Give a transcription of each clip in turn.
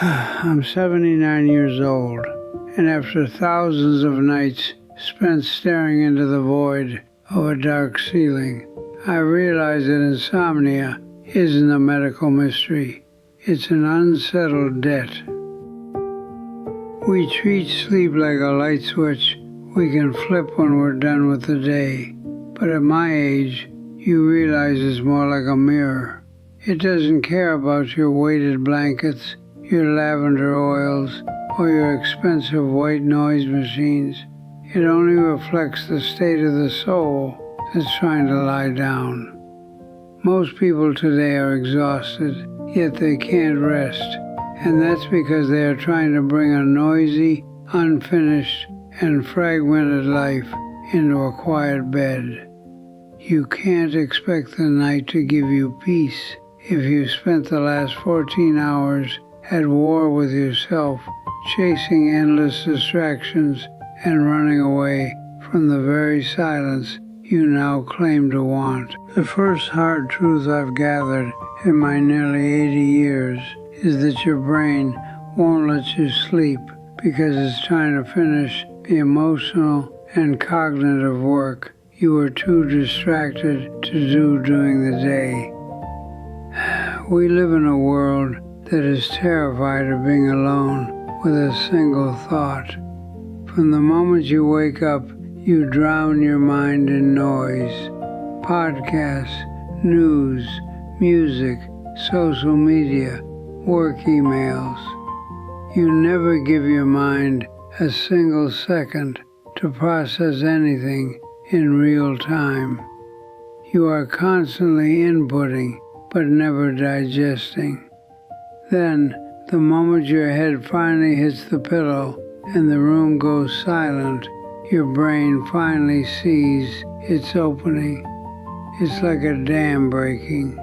I'm 79 years old, and after thousands of nights spent staring into the void of a dark ceiling, I realize that insomnia isn't a medical mystery. It's an unsettled debt. We treat sleep like a light switch we can flip when we're done with the day. But at my age, you realize it's more like a mirror. It doesn't care about your weighted blankets, your lavender oils, or your expensive white noise machines. It only reflects the state of the soul that's trying to lie down. Most people today are exhausted, yet they can't rest, and that's because they are trying to bring a noisy, unfinished, and fragmented life into a quiet bed. You can't expect the night to give you peace if you spent the last 14 hours at war with yourself, chasing endless distractions and running away from the very silence you now claim to want. The first hard truth I've gathered in my nearly 80 years is that your brain won't let you sleep because it's trying to finish the emotional and cognitive work you were too distracted to do during the day. We live in a world that is terrified of being alone with a single thought. From the moment you wake up, you drown your mind in noise. Podcasts, news, music, social media, work emails. You never give your mind a single second to process anything in real time. You are constantly inputting, but never digesting. Then, the moment your head finally hits the pillow and the room goes silent, your brain finally sees its opening. It's like a dam breaking.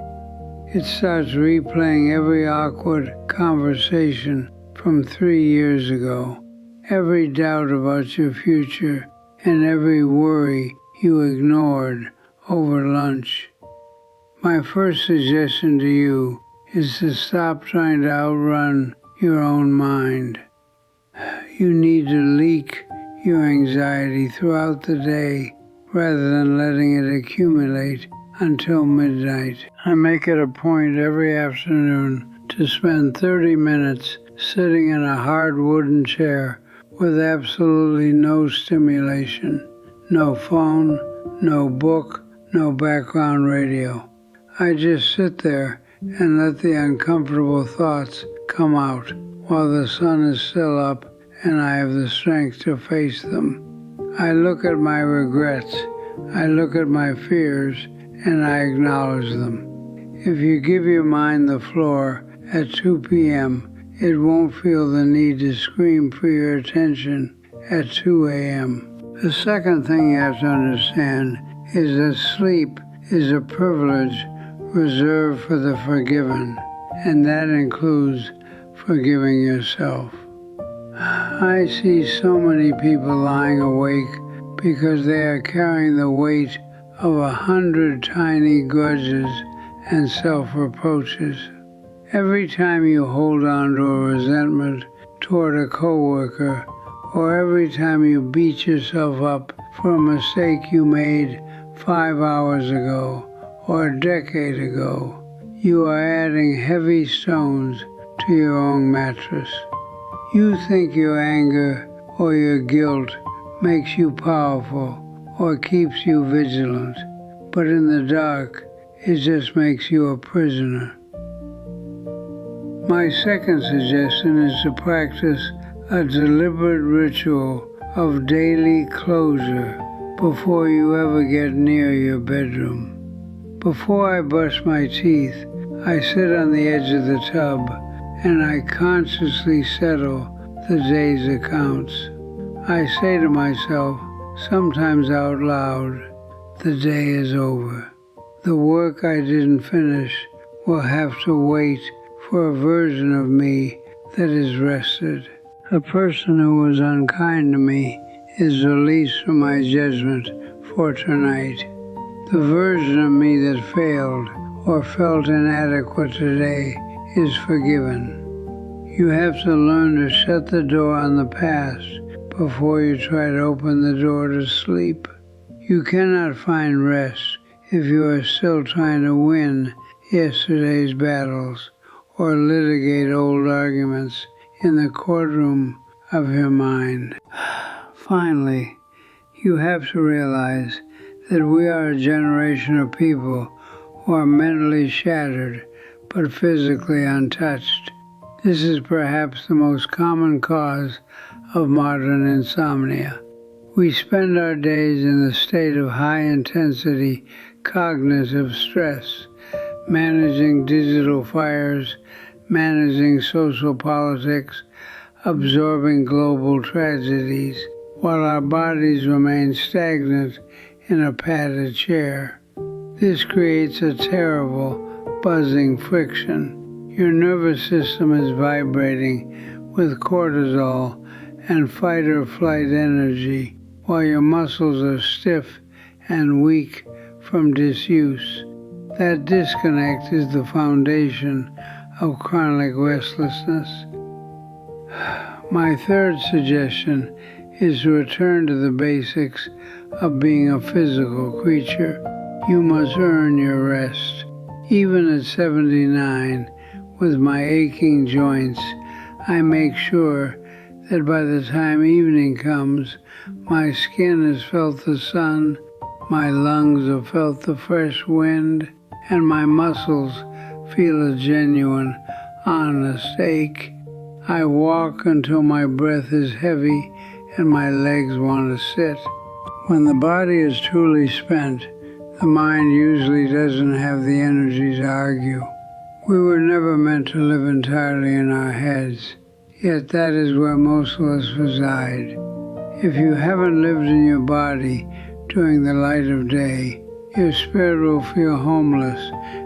It starts replaying every awkward conversation from 3 years ago, every doubt about your future, and every worry you ignored over lunch. My first suggestion to you is to stop trying to outrun your own mind. You need to leak your anxiety throughout the day rather than letting it accumulate until midnight. I make it a point every afternoon to spend 30 minutes sitting in a hard wooden chair with absolutely no stimulation, no phone, no book, no background radio. I just sit there and let the uncomfortable thoughts come out while the sun is still up and I have the strength to face them. I look at my regrets, I look at my fears, and I acknowledge them. If you give your mind the floor at 2 p.m., it won't feel the need to scream for your attention at 2 a.m. The second thing you have to understand is that sleep is a privilege reserved for the forgiven, and that includes forgiving yourself. I see so many people lying awake because they are carrying the weight of 100 tiny grudges and self-reproaches. Every time you hold on to a resentment toward a coworker, or every time you beat yourself up for a mistake you made 5 hours ago or a decade ago, you are adding heavy stones to your own mattress. You think your anger or your guilt makes you powerful or keeps you vigilant, but in the dark, it just makes you a prisoner. My second suggestion is to practice a deliberate ritual of daily closure before you ever get near your bedroom. Before I brush my teeth, I sit on the edge of the tub and I consciously settle the day's accounts. I say to myself, sometimes out loud, the day is over. The work I didn't finish will have to wait for a version of me that is rested. The person who was unkind to me is released from my judgment for tonight. The version of me that failed or felt inadequate today is forgiven. You have to learn to shut the door on the past before you try to open the door to sleep. You cannot find rest if you are still trying to win yesterday's battles or litigate old arguments in the courtroom of your mind. Finally, you have to realize that we are a generation of people who are mentally shattered but physically untouched. This is perhaps the most common cause of modern insomnia. We spend our days in a state of high-intensity cognitive stress, managing digital fires, managing social politics, absorbing global tragedies, while our bodies remain stagnant in a padded chair. This creates a terrible, buzzing friction. Your nervous system is vibrating with cortisol and fight-or-flight energy, while your muscles are stiff and weak from disuse. That disconnect is the foundation of chronic restlessness. My third suggestion is to return to the basics of being a physical creature. You must earn your rest. Even at 79, with my aching joints, I make sure that by the time evening comes, my skin has felt the sun, my lungs have felt the fresh wind, and my muscles feel a genuine, honest ache. I walk until my breath is heavy and my legs want to sit. When the body is truly spent, the mind usually doesn't have the energy to argue. We were never meant to live entirely in our heads, yet that is where most of us reside. If you haven't lived in your body during the light of day, your spirit will feel homeless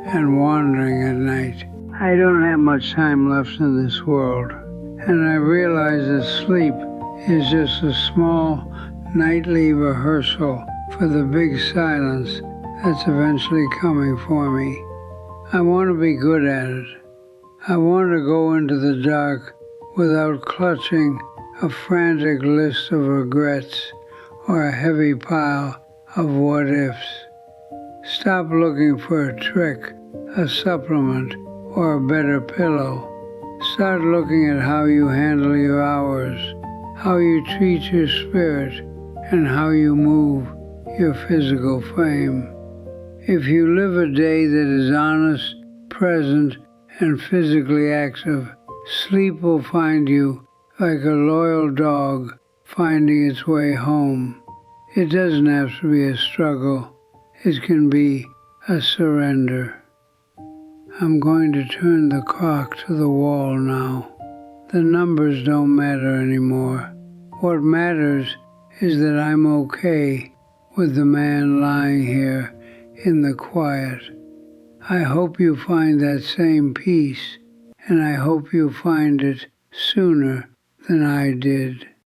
and wandering at night. I don't have much time left in this world, and I realize that sleep is just a small nightly rehearsal for the big silence that's eventually coming for me. I want to be good at it. I want to go into the dark without clutching a frantic list of regrets or a heavy pile of what-ifs. Stop looking for a trick, a supplement, or a better pillow. Start looking at how you handle your hours, how you treat your spirit, and how you move your physical frame. If you live a day that is honest, present, and physically active, sleep will find you like a loyal dog finding its way home. It doesn't have to be a struggle. It can be a surrender. I'm going to turn the clock to the wall now. The numbers don't matter anymore. What matters is that I'm okay with the man lying here in the quiet. I hope you find that same peace, and I hope you find it sooner than I did.